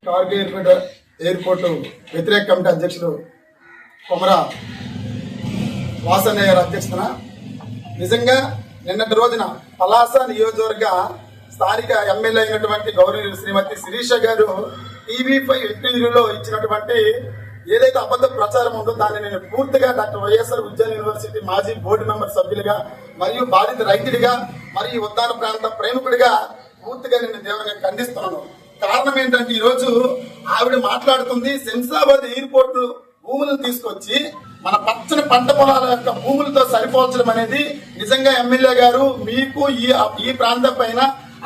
Kargil airport వ్యతిరేక committee అధ్యక్షుడు కొమరా వాసన్నయ్య అధ్యక్షతన నిజంగా నిన్నటి రోజున పలాస నియోజకవర్గ స్థానిక ఎమ్మెల్యే అయినటువంటి గౌరీ శ్రీమతి శిరీష గారు టీవీ5 ఇంటర్వ్యూలో ఇచ్చినటువంటి ఏదైతే అబద్ధ ప్రచారం ఉందో దాన్ని నేను పూర్తిగా డాక్టర్ వైఎస్ఆర్ ఉద్యాన యూనివర్సిటీ మాజీ బోర్డు మెంబర్ సభ్యులుగా మరియు బాధిత రైతుడిగా మరియు ఉద్దాన ప్రాంత ప్రేమికుడిగా పూర్తిగా నేను తీవ్రంగా ఖండిస్తున్నాను. కారణం ఏంటంటే ఈ రోజు ఆవిడ మాట్లాడుతుంది శంషాబాద్ ఎయిర్పోర్ట్ భూములను తీసుకొచ్చి మన పచ్చని పంట పొలాల యొక్క భూములతో సరిపోల్చడం అనేది నిజంగా ఎమ్మెల్యే గారు మీకు ఈ ప్రాంతం పైన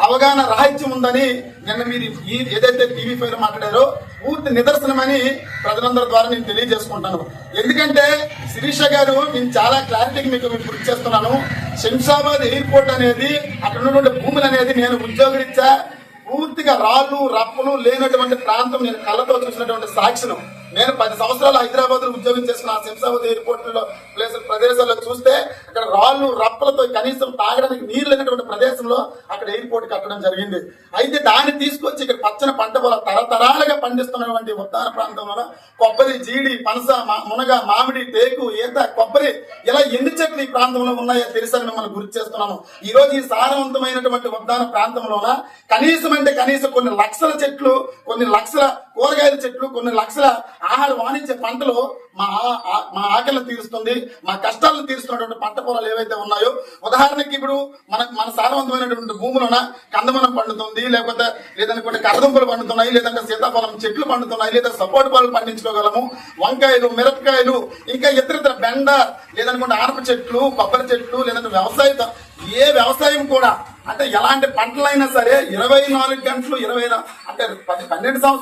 అవగాహన రాహిత్యం ఉందని నిన్న మీరు ఏదైతే టీవీ5 లో మాట్లాడారో పూర్తి నిదర్శనమని ప్రజలందరి ద్వారా నేను తెలియజేసుకుంటాను. ఎందుకంటే శిరీష గారు నేను చాలా క్లారిటీకి మీకు గుర్తు చేస్తున్నాను. శంషాబాద్ ఎయిర్పోర్ట్ అనేది అక్కడ ఉన్నటువంటి భూములు అనేది నేను ఉద్యోగరీత్యా పూర్తిగా రాళ్లు రప్పలు లేనటువంటి ప్రాంతం నేను కళ్ళతో చూసినటువంటి సాక్షిను. నేను 10 సంవత్సరాలు హైదరాబాద్ లో ఉద్యోగం చేసిన శంషాబాద్ ఎయిర్పోర్ట్ లో ప్రదేశాల్లో చూస్తే అక్కడ రాళ్లు రప్పలతో కనీసం తాగడానికి నీరు లేనటువంటి ప్రదేశంలో అక్కడ ఎయిర్పోర్ట్ కట్టడం జరిగింది. అయితే దాన్ని తీసుకొచ్చి ఇక్కడ పచ్చని పంట పొల తరతరాలుగా పండిస్తున్నటువంటి ఉత్తర ప్రాంతంలో కొబ్బరి, జీడి, పనస, మునగ, మామిడి, టేకు, ఈత, కొబ్బరి ఇలా ఎన్ని చెట్లు ఈ ప్రాంతంలో ఉన్నాయో తెలుసని మిమ్మల్ని గుర్తు చేస్తున్నాను. ఈ రోజు ఈ సారవంతమైనటువంటి ఉద్దాన ప్రాంతంలోన కనీసం కొన్ని లక్షల చెట్లు, కొన్ని లక్షల కూరగాయల చెట్లు, కొన్ని లక్షల ఆహార వాణిజ్య పంటలు మా ఆకలిని తీరుస్తుంది, మా కష్టాలను తీరుస్తున్నటువంటి పంట పొలాలు ఏవైతే ఉన్నాయో, ఉదాహరణకి ఇప్పుడు మన సారవంతమైనటువంటి భూములోన కందమనం పండుతుంది, లేదంటే కరదుంపలు పండుతున్నాయి, లేదంటే సీతాఫలం చెట్లు పండుతున్నాయి, లేదా సపోర్ట్ పళ్ళు పండించుకోగలము, వంకాయలు, మిరపకాయలు, ఇంకా ఇతర బెండ, లేదనుకుంటే ఆనప చెట్లు, కొబ్బరి చెట్లు, లేదంటే ఏ వ్యవసాయం కూడా అంటే ఎలాంటి పంటలైనా సరే 24 గంటలు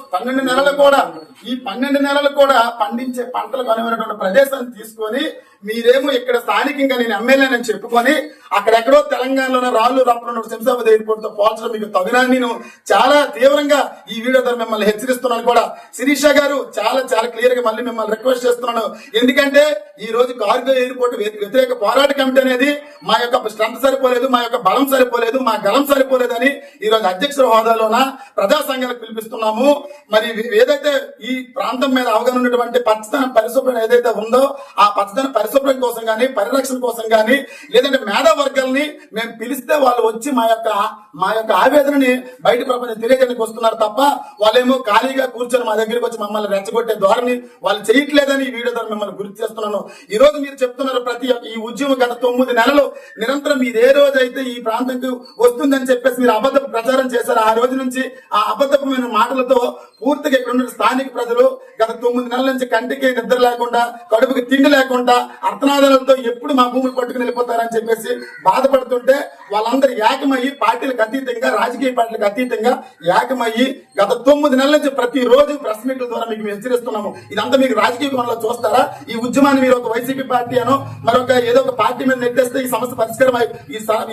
12 నెలలు కూడా ఈ 12 నెలలు కూడా పండించే పంటలకు అనువైనటువంటి ప్రదేశాన్ని తీసుకొని మీరేమో ఇక్కడ స్థానికంగా నేను ఎమ్మెల్యేనని చెప్పుకొని అక్కడెక్కడో తెలంగాణలోనే రాళ్లు రప్పలు శంషాబాద్ ఎయిర్పోర్ట్ తో పోల్చడం మీకు తగినని నేను చాలా తీవ్రంగా ఈ వీడియో ద్వారా మిమ్మల్ని హెచ్చరిస్తున్నాను కూడా. శిరీష గారు చాలా క్లియర్ గా మళ్ళీ మిమ్మల్ని రిక్వెస్ట్ చేస్తున్నాను. ఎందుకంటే ఈ రోజు కార్గిల్ ఎయిర్పోర్ట్ వ్యతిరేక పోరాట కమిటీ అనేది మా యొక్క స్ట్రెంత్ సరిపోలేదు, మా యొక్క బలం సరిపోలేదు, మా గలం సరిపోలేదని ఈ రోజు అధ్యక్షుల హోదాలోన ప్రజా సంఘాలకు పిలిపిస్తున్నాము. మరి ఏదైతే ఈ ప్రాంతం మీద అవగాహన ఉన్నటువంటి పచ్చదనం పరిశుభ్రం ఏదైతే ఉందో ఆ పచ్చదనం పరిశుభ్రం కోసం గానీ, పరిరక్షణ కోసం గానీ, లేదంటే మేధా వర్గాలని మేము పిలిస్తే వాళ్ళు వచ్చి మా యొక్క ఆవేదనని బయట ప్రపంచం తెలియజేయడానికి వస్తున్నారు తప్ప వాళ్ళేమో ఖాళీగా కూర్చొని మా దగ్గరికి వచ్చి మమ్మల్ని రెచ్చగొట్టే ధోరణి వాళ్ళు చేయట్లేదని ఈ వీడియో ద్వారా మిమ్మల్ని గుర్తు చేస్తున్నాను. ఈ రోజు మీరు చెప్తున్నారు ప్రతి ఈ ఉద్యమం గత 9 నెలలు నిరంతరం మీరు ఏ రోజు అయితే ఈ ప్రాంతంకు వస్తుందని చెప్పేసి మీరు అబద్ధపు ప్రచారం చేశారు. ఆ రోజు నుంచి ఆ అబద్ధమైన మాటలతో పూర్తిగా ఇక్కడ ఉన్న స్థానిక ప్రజలు గత 9 నెలల నుంచి కంటికి నిద్ర లేకుండా, కడుపుకి తిండి లేకుండా, అర్థనాదాలతో ఎప్పుడు మా భూములు పట్టుకుని వెళ్ళిపోతారని చెప్పేసి బాధపడుతుంటే వాళ్ళందరూ ఏకమయ్యి పార్టీలకు అతీతంగా, రాజకీయ పార్టీలకు అతీతంగా ఏకమయ్యి గత 9 నెలల నుంచి ప్రతి రోజు ప్రెస్ మీట్ల ద్వారా మీకు హెచ్చరిస్తున్నాము. ఇదంతా మీకు రాజకీయ కోణంలో చూస్తారా? ఈ ఉద్యమాన్ని మీరు ఒక వైసీపీ పార్టీ అనో మరొక ఏదో ఒక పార్టీ మీద నెట్టేస్తే ఈ సమస్య పరిష్కారం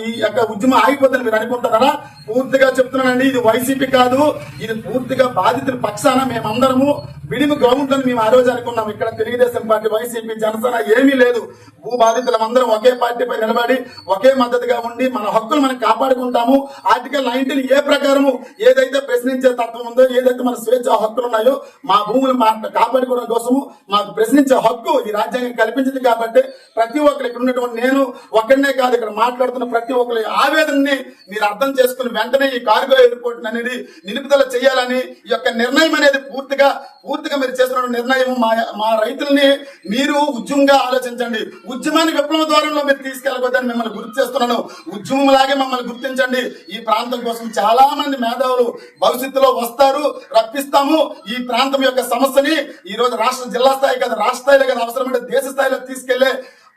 ఈ యొక్క ఉద్యమం ఆగిపోతుందని మీరు అనుకుంటున్నారా? పూర్తిగా చెప్తున్నానండి, ఇది వైసీపీ కాదు, ఇది పూర్తిగా బాధితుల పక్షాన మేమందరము విడిమి గ్రౌండ్ అని మేము ఆ రోజు అనుకున్నాం. ఇక్కడ తెలుగుదేశం పార్టీ, వైసీపీ, జనసేన ఏమీ లేదు. భూ బాధితులందరం ఒకే పార్టీపై నిలబడి ఒకే మద్దతుగా ఉండి మన హక్కులు మనం కాపాడుకుంటాము. ఆర్టికల్ 19A ప్రకారము ఏదైతే ప్రశ్నించే తత్వం ఉందో, ఏదైతే మన స్వేచ్ఛ హక్కులు ఉన్నాయో, మా భూములు కాపాడుకోవడం కోసము మాకు ప్రశ్నించే హక్కు ఈ రాజ్యాంగం కల్పించింది. కాబట్టి ప్రతి ఒక్కరు ఇక్కడ ఉన్నటువంటి నేను ఒక్కడనే కాదు, ఇక్కడ మాట్లాడుతున్న ప్రతి ఒక్కరి ఆవేదనని మీరు అర్థం చేసుకుని వెంటనే ఈ కార్గో ఎయిర్పోర్ట్ అనేది నిలుపుదల చేయాలని ఈ యొక్క నిర్ణయం అనేది పూర్తిగా మీరు చేస్తున్న నిర్ణయం మా రైతుల్ని మీరు ఉద్యమంగా ఆలోచించండి. ఉద్యమాన్ని విప్లవ ద్వారంలో మీరు తీసుకెళ్ళబోద్దని మిమ్మల్ని గుర్తు చేస్తున్నాను. ఉద్యమం లాగే మమ్మల్ని గుర్తించండి. ఈ ప్రాంతం కోసం చాలా మంది మేధావులు భవిష్యత్తులో వస్తారు, రప్పిస్తాము. ఈ ప్రాంతం యొక్క సమస్యని ఈ రోజు జిల్లా స్థాయి కదా, రాష్ట్ర స్థాయిలో కదా, అవసరమైన దేశ స్థాయిలో తీసుకెళ్లే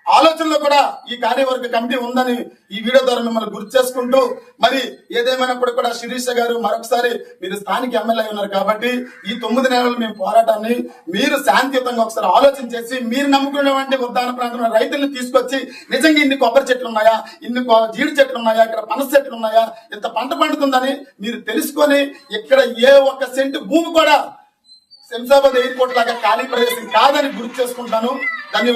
ఆలోచనలో కూడా ఈ కార్యవర్గ కమిటీ ఉందని ఈ వీడియో ద్వారా మిమ్మల్ని గుర్తు చేసుకుంటూ, మరి ఏదేమైనప్పుడు కూడా శిరీష గారు మరొకసారి మీరు స్థానిక ఎమ్మెల్యే ఉన్నారు కాబట్టి ఈ 9 నెలలు మేము పోరాటాన్ని మీరు శాంతియుతంగా ఒకసారి ఆలోచన చేసి మీరు నమ్ముకునేటువంటి ఉద్దాన ప్రాంతంలో రైతుల్ని తీసుకొచ్చి నిజంగా ఇన్ని కొబ్బరి చెట్లు ఉన్నాయా, ఇన్ని జీడి చెట్లు ఉన్నాయా, ఇక్కడ పనస చెట్లు ఉన్నాయా, ఇంత పంట పండుతుందని మీరు తెలుసుకొని ఇక్కడ ఏ ఒక్క సెంటు భూమి కూడా శంషాబాద్ ఎయిర్పోర్ట్ లాగా ఖాళీ ప్రదేశం కాదని గుర్తు చేసుకుంటాను. ధన్యవాదాలు.